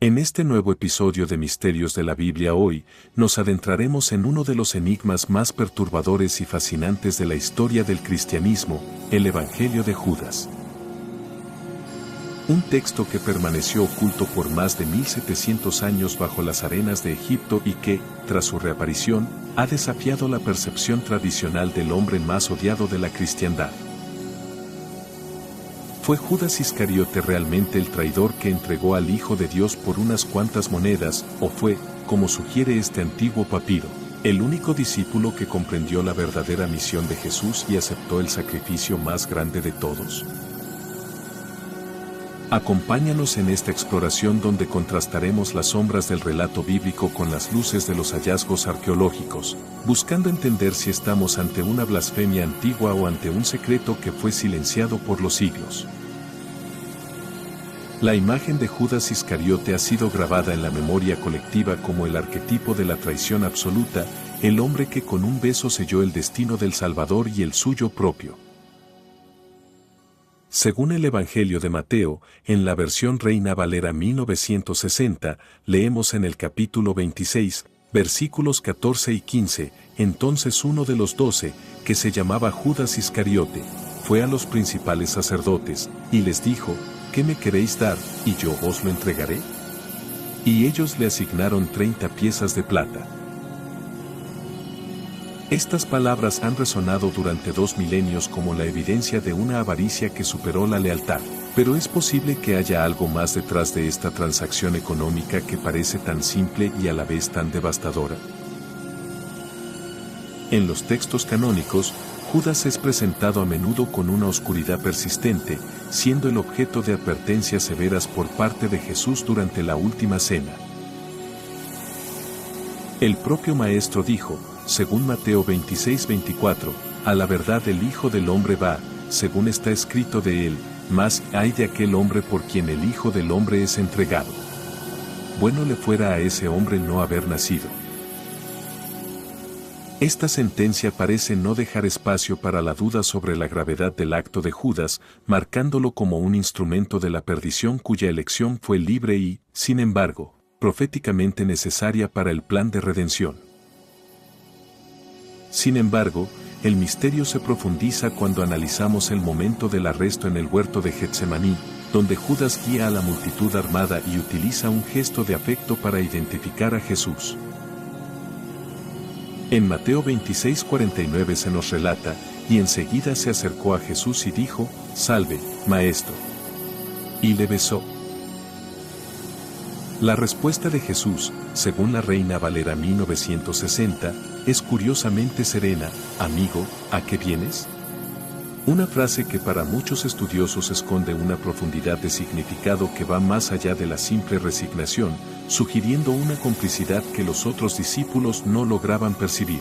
En este nuevo episodio de Misterios de la Biblia hoy, nos adentraremos en uno de los enigmas más perturbadores y fascinantes de la historia del cristianismo, el Evangelio de Judas. Un texto que permaneció oculto por más de 1700 años bajo las arenas de Egipto y que, tras su reaparición, ha desafiado la percepción tradicional del hombre más odiado de la cristiandad. ¿Fue Judas Iscariote realmente el traidor que entregó al Hijo de Dios por unas cuantas monedas, o fue, como sugiere este antiguo papiro, el único discípulo que comprendió la verdadera misión de Jesús y aceptó el sacrificio más grande de todos? Acompáñanos en esta exploración donde contrastaremos las sombras del relato bíblico con las luces de los hallazgos arqueológicos, buscando entender si estamos ante una blasfemia antigua o ante un secreto que fue silenciado por los siglos. La imagen de Judas Iscariote ha sido grabada en la memoria colectiva como el arquetipo de la traición absoluta, el hombre que con un beso selló el destino del Salvador y el suyo propio. Según el Evangelio de Mateo, en la versión Reina Valera 1960, leemos en el capítulo 26, versículos 14 y 15, entonces uno de los 12, que se llamaba Judas Iscariote, fue a los principales sacerdotes, y les dijo, ¿qué me queréis dar, y yo os lo entregaré? Y ellos le asignaron 30 piezas de plata. Estas palabras han resonado durante 2 milenios como la evidencia de una avaricia que superó la lealtad, pero es posible que haya algo más detrás de esta transacción económica que parece tan simple y a la vez tan devastadora. En los textos canónicos, Judas es presentado a menudo con una oscuridad persistente, siendo el objeto de advertencias severas por parte de Jesús durante la última cena. El propio Maestro dijo, según Mateo 26:24, a la verdad el Hijo del Hombre va, según está escrito de él, mas ay de aquel hombre por quien el Hijo del Hombre es entregado. Bueno le fuera a ese hombre no haber nacido. Esta sentencia parece no dejar espacio para la duda sobre la gravedad del acto de Judas, marcándolo como un instrumento de la perdición cuya elección fue libre y, sin embargo, proféticamente necesaria para el plan de redención. Sin embargo, el misterio se profundiza cuando analizamos el momento del arresto en el huerto de Getsemaní, donde Judas guía a la multitud armada y utiliza un gesto de afecto para identificar a Jesús. En Mateo 26:49 se nos relata, y enseguida se acercó a Jesús y dijo, «Salve, Maestro». Y le besó. La respuesta de Jesús, según la Reina Valera 1960, es curiosamente serena, «Amigo, ¿a qué vienes?». Una frase que para muchos estudiosos esconde una profundidad de significado que va más allá de la simple resignación, sugiriendo una complicidad que los otros discípulos no lograban percibir.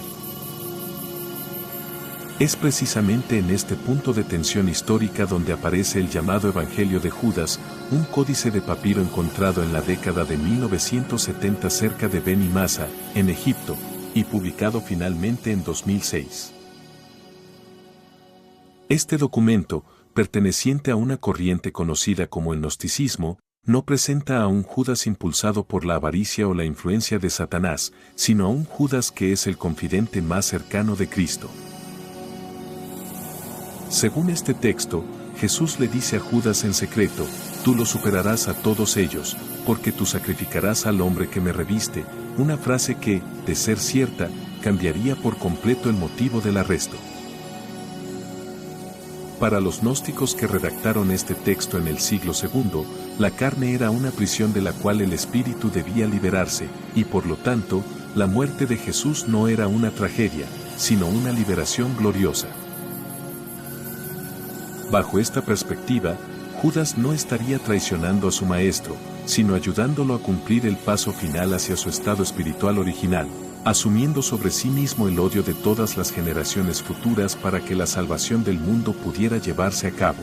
Es precisamente en este punto de tensión histórica donde aparece el llamado Evangelio de Judas, un códice de papiro encontrado en la década de 1970 cerca de Beni Massa, en Egipto, y publicado finalmente en 2006. Este documento, perteneciente a una corriente conocida como el gnosticismo, no presenta a un Judas impulsado por la avaricia o la influencia de Satanás, sino a un Judas que es el confidente más cercano de Cristo. Según este texto, Jesús le dice a Judas en secreto, «Tú lo superarás a todos ellos, porque tú sacrificarás al hombre que me reviste», una frase que, de ser cierta, cambiaría por completo el motivo del arresto. Para los gnósticos que redactaron este texto en el siglo II, la carne era una prisión de la cual el espíritu debía liberarse, y por lo tanto, la muerte de Jesús no era una tragedia, sino una liberación gloriosa. Bajo esta perspectiva, Judas no estaría traicionando a su maestro, sino ayudándolo a cumplir el paso final hacia su estado espiritual original, asumiendo sobre sí mismo el odio de todas las generaciones futuras para que la salvación del mundo pudiera llevarse a cabo.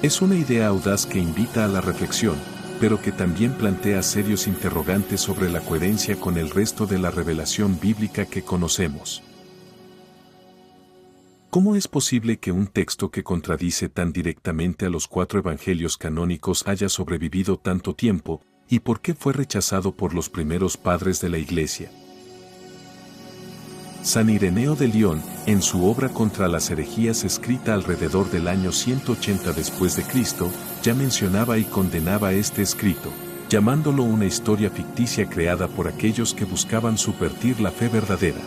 Es una idea audaz que invita a la reflexión, pero que también plantea serios interrogantes sobre la coherencia con el resto de la revelación bíblica que conocemos. ¿Cómo es posible que un texto que contradice tan directamente a los 4 evangelios canónicos haya sobrevivido tanto tiempo, y por qué fue rechazado por los primeros padres de la Iglesia? San Ireneo de León, en su obra Contra las herejías escrita alrededor del año 180 después de Cristo, ya mencionaba y condenaba este escrito, llamándolo una historia ficticia creada por aquellos que buscaban subvertir la fe verdadera.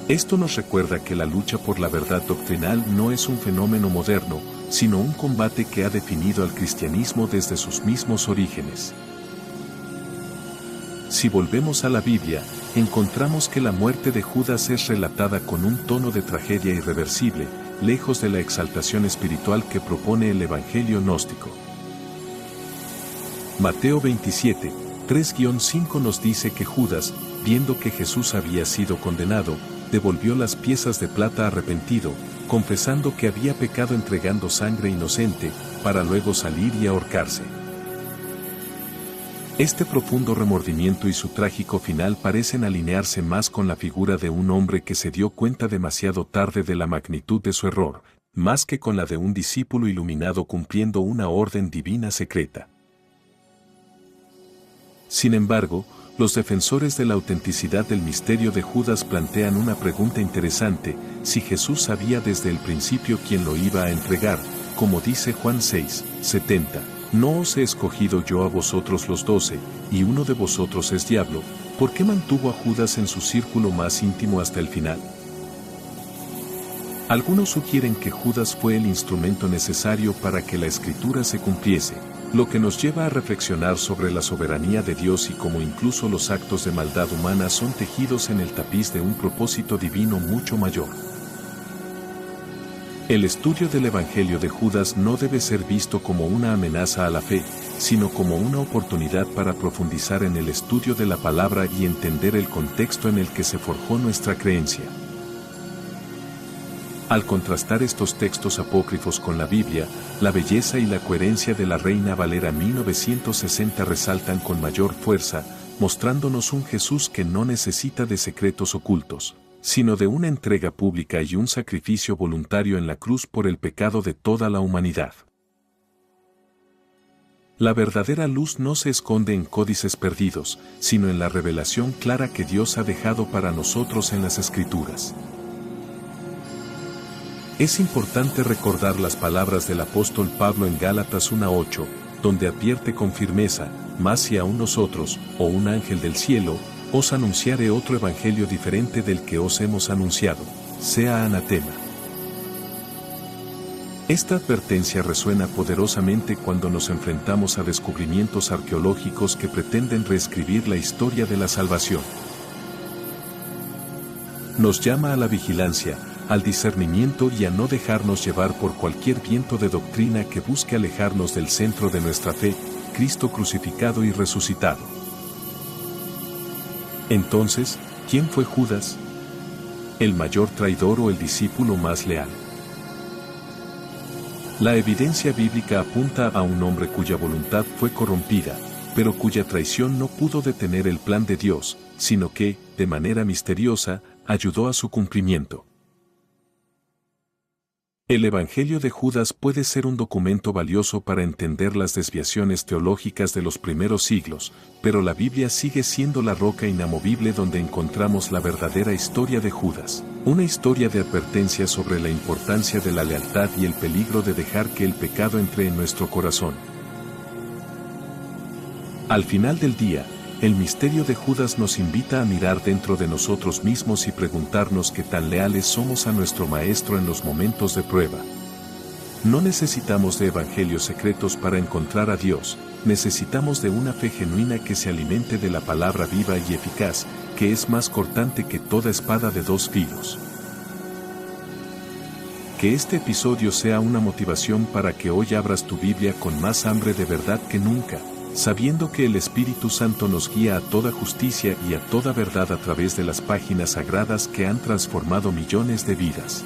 Esto nos recuerda que la lucha por la verdad doctrinal no es un fenómeno moderno, sino un combate que ha definido al cristianismo desde sus mismos orígenes. Si volvemos a la Biblia, encontramos que la muerte de Judas es relatada con un tono de tragedia irreversible, lejos de la exaltación espiritual que propone el Evangelio gnóstico. Mateo 27, 3-5 nos dice que Judas, viendo que Jesús había sido condenado, devolvió las piezas de plata arrepentido, confesando que había pecado entregando sangre inocente, para luego salir y ahorcarse. Este profundo remordimiento y su trágico final parecen alinearse más con la figura de un hombre que se dio cuenta demasiado tarde de la magnitud de su error, más que con la de un discípulo iluminado cumpliendo una orden divina secreta. Sin embargo, los defensores de la autenticidad del misterio de Judas plantean una pregunta interesante: si Jesús sabía desde el principio quién lo iba a entregar, como dice Juan 6, 70, ¿no os he escogido yo a vosotros los 12, y uno de vosotros es diablo? ¿Por qué mantuvo a Judas en su círculo más íntimo hasta el final? Algunos sugieren que Judas fue el instrumento necesario para que la Escritura se cumpliese, lo que nos lleva a reflexionar sobre la soberanía de Dios y cómo incluso los actos de maldad humana son tejidos en el tapiz de un propósito divino mucho mayor. El estudio del Evangelio de Judas no debe ser visto como una amenaza a la fe, sino como una oportunidad para profundizar en el estudio de la palabra y entender el contexto en el que se forjó nuestra creencia. Al contrastar estos textos apócrifos con la Biblia, la belleza y la coherencia de la Reina Valera 1960 resaltan con mayor fuerza, mostrándonos un Jesús que no necesita de secretos ocultos, sino de una entrega pública y un sacrificio voluntario en la cruz por el pecado de toda la humanidad. La verdadera luz no se esconde en códices perdidos, sino en la revelación clara que Dios ha dejado para nosotros en las Escrituras. Es importante recordar las palabras del apóstol Pablo en Gálatas 1:8, donde advierte con firmeza: mas si aún nosotros, o un ángel del cielo, os anunciare otro evangelio diferente del que os hemos anunciado, sea anatema. Esta advertencia resuena poderosamente cuando nos enfrentamos a descubrimientos arqueológicos que pretenden reescribir la historia de la salvación. Nos llama a la vigilancia, al discernimiento y a no dejarnos llevar por cualquier viento de doctrina que busque alejarnos del centro de nuestra fe, Cristo crucificado y resucitado. Entonces, ¿quién fue Judas? ¿El mayor traidor o el discípulo más leal? La evidencia bíblica apunta a un hombre cuya voluntad fue corrompida, pero cuya traición no pudo detener el plan de Dios, sino que, de manera misteriosa, ayudó a su cumplimiento. El Evangelio de Judas puede ser un documento valioso para entender las desviaciones teológicas de los primeros siglos, pero la Biblia sigue siendo la roca inamovible donde encontramos la verdadera historia de Judas, una historia de advertencia sobre la importancia de la lealtad y el peligro de dejar que el pecado entre en nuestro corazón. Al final del día, el misterio de Judas nos invita a mirar dentro de nosotros mismos y preguntarnos qué tan leales somos a nuestro Maestro en los momentos de prueba. No necesitamos de evangelios secretos para encontrar a Dios, necesitamos de una fe genuina que se alimente de la palabra viva y eficaz, que es más cortante que toda espada de 2 filos. Que este episodio sea una motivación para que hoy abras tu Biblia con más hambre de verdad que nunca, sabiendo que el Espíritu Santo nos guía a toda justicia y a toda verdad a través de las páginas sagradas que han transformado millones de vidas.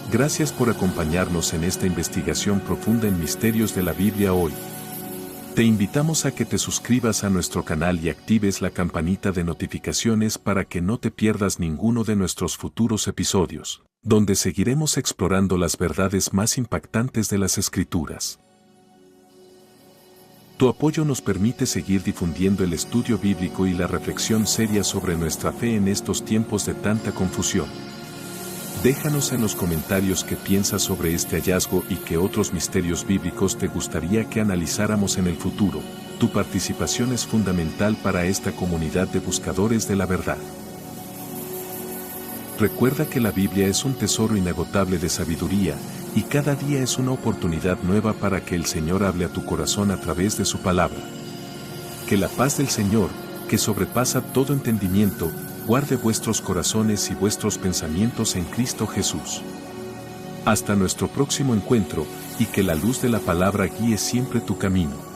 Gracias por acompañarnos en esta investigación profunda en misterios de la Biblia hoy. Te invitamos a que te suscribas a nuestro canal y actives la campanita de notificaciones para que no te pierdas ninguno de nuestros futuros episodios, donde seguiremos explorando las verdades más impactantes de las Escrituras. Tu apoyo nos permite seguir difundiendo el estudio bíblico y la reflexión seria sobre nuestra fe en estos tiempos de tanta confusión. Déjanos en los comentarios qué piensas sobre este hallazgo y qué otros misterios bíblicos te gustaría que analizáramos en el futuro. Tu participación es fundamental para esta comunidad de buscadores de la verdad. Recuerda que la Biblia es un tesoro inagotable de sabiduría, y cada día es una oportunidad nueva para que el Señor hable a tu corazón a través de su palabra. Que la paz del Señor, que sobrepasa todo entendimiento, guarde vuestros corazones y vuestros pensamientos en Cristo Jesús. Hasta nuestro próximo encuentro, y que la luz de la palabra guíe siempre tu camino.